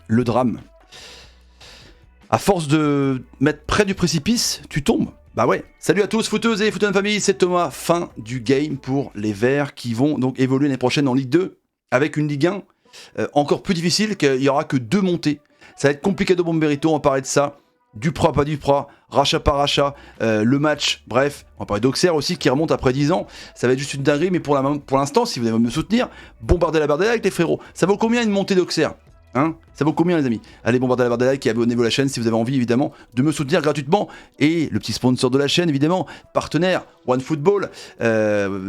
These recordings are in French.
le drame. À force de mettre près du précipice, tu tombes. Bah ouais. Salut à tous, footeuses et footeux de famille, c'est Thomas. Fin du game pour les Verts qui vont donc évoluer l'année prochaine en Ligue 2 avec une Ligue 1 encore plus difficile, qu'il n'y aura que 2 montées. Ça va être compliqué de Bomberito, on va parler de ça. Duprat, pas Duprat, rachat par rachat, le match, bref. On va parler d'Auxerre aussi qui remonte après 10 ans. Ça va être juste une dinguerie, mais pour l'instant, si vous allez me soutenir, bombardez la Bardella avec les frérots. Ça vaut combien une montée d'Auxerre ? Hein, ça vaut combien les amis ? Allez bombarder la barre des likes et abonnez-vous à la chaîne si vous avez envie évidemment de me soutenir gratuitement. Et le petit sponsor de la chaîne évidemment, partenaire OneFootball,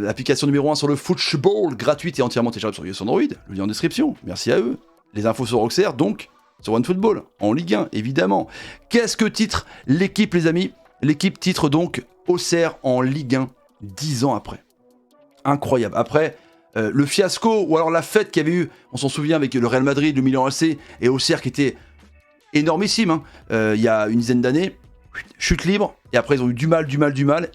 application numéro 1 sur le football, gratuite et entièrement téléchargeable sur iOS Android, le lien en description, merci à eux. Les infos sur Auxerre donc sur OneFootball, en Ligue 1 évidemment. Qu'est-ce que titre l'équipe les amis ? L'équipe titre donc Auxerre en Ligue 1 10 ans après. Incroyable. Après le fiasco ou alors la fête qu'il y avait eu, on s'en souvient avec le Real Madrid, le Milan AC et Auxerre qui était énormissime hein, il y a une dizaine d'années, chute libre et après ils ont eu du mal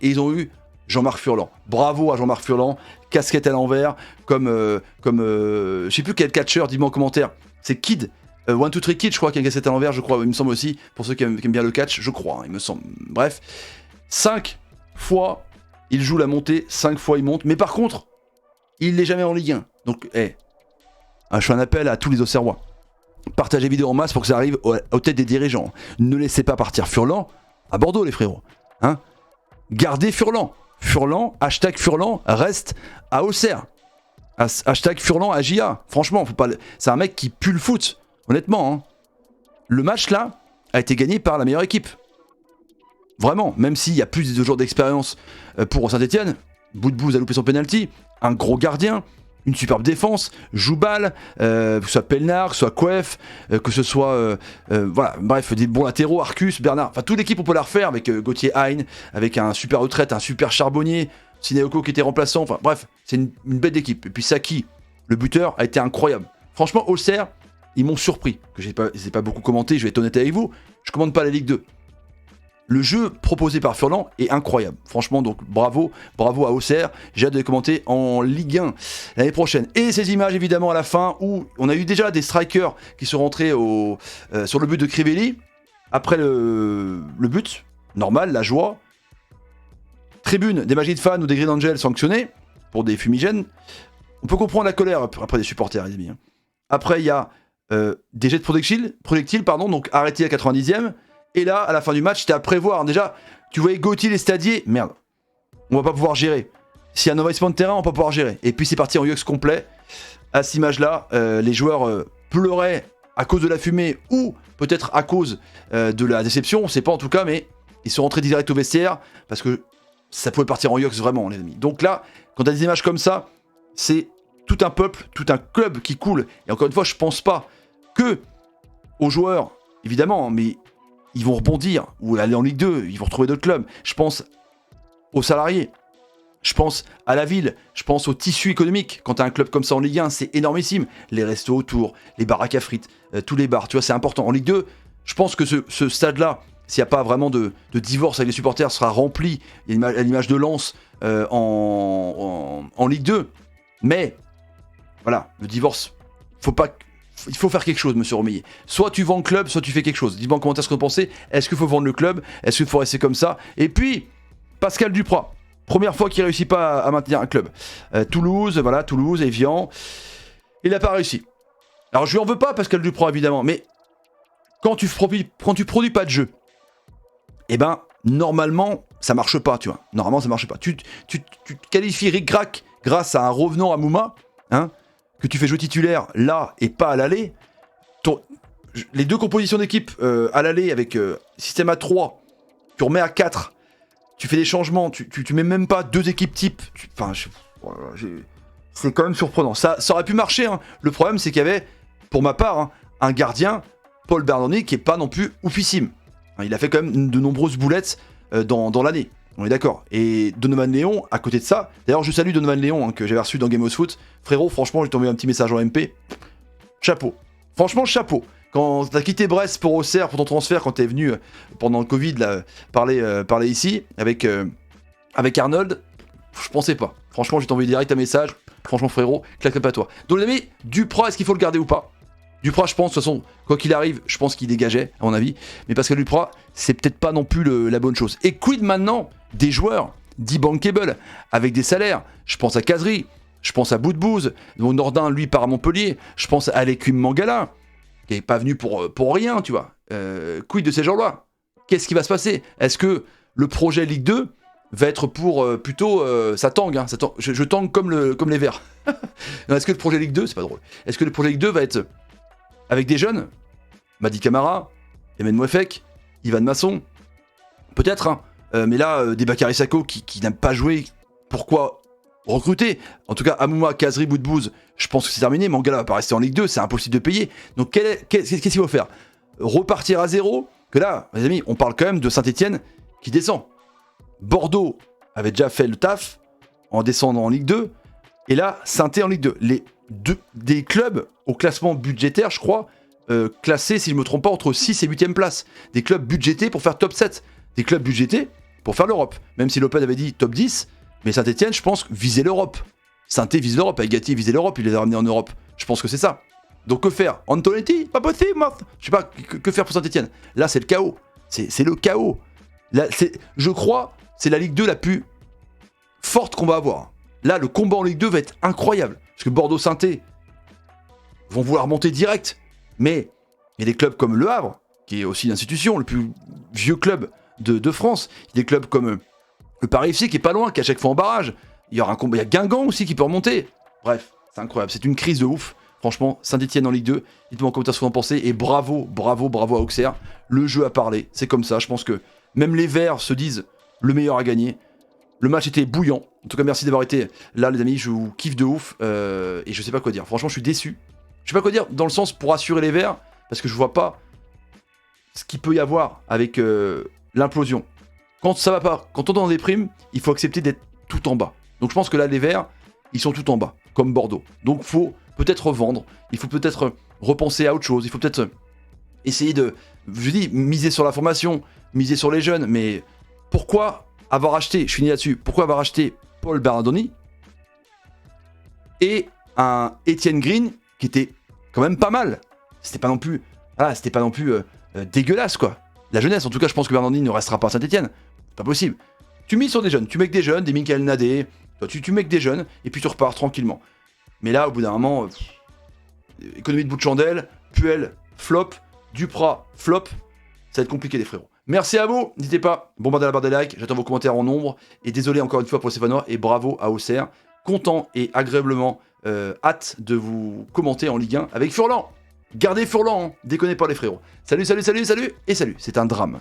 et ils ont eu Jean-Marc Furlan. Bravo à Jean-Marc Furlan, casquette à l'envers comme je sais plus quel catcheur, dis-moi en commentaire, c'est Kid, 1-2-3 Kid je crois qui a une casquette à l'envers, je crois, il me semble aussi, pour ceux qui aiment bien le catch, je crois, hein, il me semble, bref, 5 fois il joue la montée, 5 fois il monte, mais par contre il n'est jamais en Ligue 1. Donc, je fais un appel à tous les Auxerrois. Partagez la vidéo en masse pour que ça arrive aux têtes des dirigeants. Ne laissez pas partir Furlan à Bordeaux, les frérots. Hein, gardez Furlan. Furlan, hashtag Furlan, reste à Auxerre. Hashtag Furlan à JA. Franchement, faut pas c'est un mec qui pue le foot. Honnêtement. Hein. Le match, là, a été gagné par la meilleure équipe. Vraiment. Même s'il y a plus de jours d'expérience pour Saint-Etienne, Boudbouz a loupé son penalty. Un gros gardien, une superbe défense, Joubal, que ce soit Pelnar, que ce soit Couef, que ce soit voilà, bref, des bons latéraux, Arcus, Bernard, enfin toute l'équipe on peut la refaire avec Gauthier Hein, avec un super retraite, un super charbonnier, Sineoko qui était remplaçant, enfin bref, c'est une belle équipe. Et puis Saki, le buteur, a été incroyable. Franchement, Auxerre, ils m'ont surpris, que je n'ai pas beaucoup commenté, je vais être honnête avec vous, je commande pas la Ligue 2. Le jeu proposé par Furlan est incroyable. Franchement, donc bravo à Auxerre. J'ai hâte de les commenter en Ligue 1 l'année prochaine. Et ces images, évidemment, à la fin, où on a eu déjà des strikers qui sont rentrés sur le but de Crivelli. Après le but, normal, la joie. Tribune des Magic Fans ou des Green Angels sanctionnés pour des fumigènes. On peut comprendre la colère après des supporters, les amis. Après, il y a des jets de projectiles, donc arrêtés à 90e. Et là, à la fin du match, c'était à prévoir. Déjà, tu voyais Gauthier, les stadiers. Merde, on va pas pouvoir gérer. S'il y a un envahissement de terrain, on va pas pouvoir gérer. Et puis c'est parti en UX complet. À cette image-là, les joueurs pleuraient à cause de la fumée ou peut-être à cause de la déception. On sait pas en tout cas, mais ils sont rentrés direct au vestiaire parce que ça pouvait partir en UX vraiment, les amis. Donc là, quand tu as des images comme ça, c'est tout un peuple, tout un club qui coule. Et encore une fois, je pense pas que aux joueurs, évidemment, mais ils vont rebondir, ou aller en Ligue 2, ils vont retrouver d'autres clubs. Je pense aux salariés, je pense à la ville, je pense au tissu économique. Quand tu as un club comme ça en Ligue 1, c'est énormissime. Les restos autour, les baraques à frites, tous les bars, tu vois, c'est important. En Ligue 2, je pense que ce stade-là, s'il n'y a pas vraiment de divorce avec les supporters, sera rempli à l'image de Lens en Ligue 2. Mais, voilà, le divorce, il faut faire quelque chose, monsieur Romeillet. Soit tu vends le club, soit tu fais quelque chose. Dis-moi en commentaire ce que vous pensez. Est-ce qu'il faut vendre le club ? Est-ce qu'il faut rester comme ça ? Et puis, Pascal Duprat. Première fois qu'il ne réussit pas à maintenir un club. Toulouse, Evian. Il n'a pas réussi. Alors, je lui en veux pas, Pascal Duprat, évidemment. Mais quand tu produis pas de jeu, eh ben, normalement, ça marche pas, tu vois. Normalement, ça marche pas. Tu te qualifies ric-rac grâce à un revenant à Mouma, hein, que tu fais jouer titulaire là et pas à l'aller, les deux compositions d'équipe à l'aller avec système à 3, tu remets à 4, tu fais des changements, tu mets même pas 2 équipes type. C'est quand même surprenant. Ça aurait pu marcher. Hein. Le problème, c'est qu'il y avait, pour ma part, hein, un gardien, Paul Bernardi, qui est pas non plus oufissime. Hein, il a fait quand même de nombreuses boulettes dans l'année. On est d'accord. Et Donovan Léon, à côté de ça, d'ailleurs je salue Donovan Léon, hein, que j'avais reçu dans Game of Foot. Frérot, franchement, j'ai tombé un petit message en MP. Chapeau. Franchement, chapeau. Quand t'as quitté Brest pour Auxerre, pour ton transfert, quand t'es venu pendant le Covid là, parler ici, avec Arnold, je pensais pas. Franchement, j'ai envoyé direct un message. Franchement, frérot, claque pas toi. Donc les amis, Duprat, est-ce qu'il faut le garder ou pas ? Duprat, je pense, de toute façon, quoi qu'il arrive, je pense qu'il dégageait, à mon avis. Mais Pascal Duprat, c'est peut-être pas non plus la bonne chose. Et quid maintenant des joueurs dits bankable, avec des salaires? Je pense à Kazri, je pense à Boudbouz, Nordin, lui, part à Montpellier. Je pense à Alekum Mangala, qui n'est pas venu pour rien, tu vois. Quid de ces gens-là? Qu'est-ce qui va se passer? Est-ce que le projet Ligue 2 va être pour plutôt... ça tangue, hein, je tangue comme les Verts. Est-ce que le projet Ligue 2, c'est pas drôle, est-ce que le projet Ligue 2 va être avec des jeunes? Madi Camara, Emmanuel Mouefek, Ivan Masson, peut-être, hein. Mais là, des Bakary Sako qui n'aiment pas jouer, pourquoi recruter? En tout cas, Amouma, Kazri, Boudbouz, je pense que c'est terminé. Mangala va pas rester en Ligue 2, c'est impossible de payer. Donc qu'est-ce qu'il faut faire? Repartir à zéro? Que là, mes amis, on parle quand même de Saint-Etienne qui descend. Bordeaux avait déjà fait le taf en descendant en Ligue 2. Et là, Saint-Etienne en Ligue 2. Des clubs au classement budgétaire, je crois, classés, si je ne me trompe pas, entre 6 et 8e place. Des clubs budgétés pour faire top 7. Des clubs budgétés pour faire l'Europe. Même si Lopez avait dit top 10, mais Saint-Etienne, je pense, visait l'Europe. Saint-Etienne vise l'Europe, avec Gatti visait l'Europe, il les a ramenés en Europe. Je pense que c'est ça. Donc que faire? Antonetti? Pas possible, moi. Je sais pas, que faire pour Saint-Etienne? Là, c'est le chaos. C'est le chaos. Là, je crois, c'est la Ligue 2 la plus forte qu'on va avoir. Là, le combat en Ligue 2 va être incroyable. Parce que Bordeaux-Saint-Etienne vont vouloir monter direct. Mais il y a des clubs comme Le Havre, qui est aussi l'institution, le plus vieux club de France. Il y a des clubs comme le Paris FC, qui est pas loin, qui est à chaque fois en barrage. Il y aura un combat, il y a Guingamp aussi qui peut remonter. Bref, c'est incroyable. C'est une crise de ouf. Franchement, Saint-Etienne en Ligue 2. Dites-moi en commentaire ce que vous en pensez. Et bravo à Auxerre. Le jeu a parlé. C'est comme ça. Je pense que même les Verts se disent le meilleur à gagner. Le match était bouillant. En tout cas, merci d'avoir été là, les amis. Je vous kiffe de ouf. Et je sais pas quoi dire. Franchement, je suis déçu. Je sais pas quoi dire dans le sens pour assurer les Verts. Parce que je vois pas ce qu'il peut y avoir avec l'implosion. Quand ça va pas, quand on est dans des primes, il faut accepter d'être tout en bas. Donc je pense que là, les Verts, ils sont tout en bas, comme Bordeaux. Donc faut peut-être vendre, il faut peut-être repenser à autre chose, il faut peut-être essayer de, je dis, miser sur la formation, miser sur les jeunes, mais pourquoi avoir acheté, je finis là-dessus, pourquoi avoir acheté Paul Bernardoni et un Étienne Green qui était quand même pas mal. C'était pas non plus, dégueulasse, quoi. La jeunesse, en tout cas, je pense que Bernardoni ne restera pas à Saint-Etienne. Pas possible. Tu mises sur des jeunes, tu mets que des jeunes, des Michael Nadé, toi, tu mets que des jeunes, et puis tu repars tranquillement. Mais là, au bout d'un moment, économie de bout de chandelle, Puel, flop, Duprat, flop, ça va être compliqué les frérots. Merci à vous, n'hésitez pas, bombardez la barre des likes, j'attends vos commentaires en nombre, et désolé encore une fois pour les Stéphanois, et bravo à Auxerre, content et agréablement hâte de vous commenter en Ligue 1 avec Furlan. Gardez Furlan, hein, déconnez pas les frérots. Salut, et salut, c'est un drame.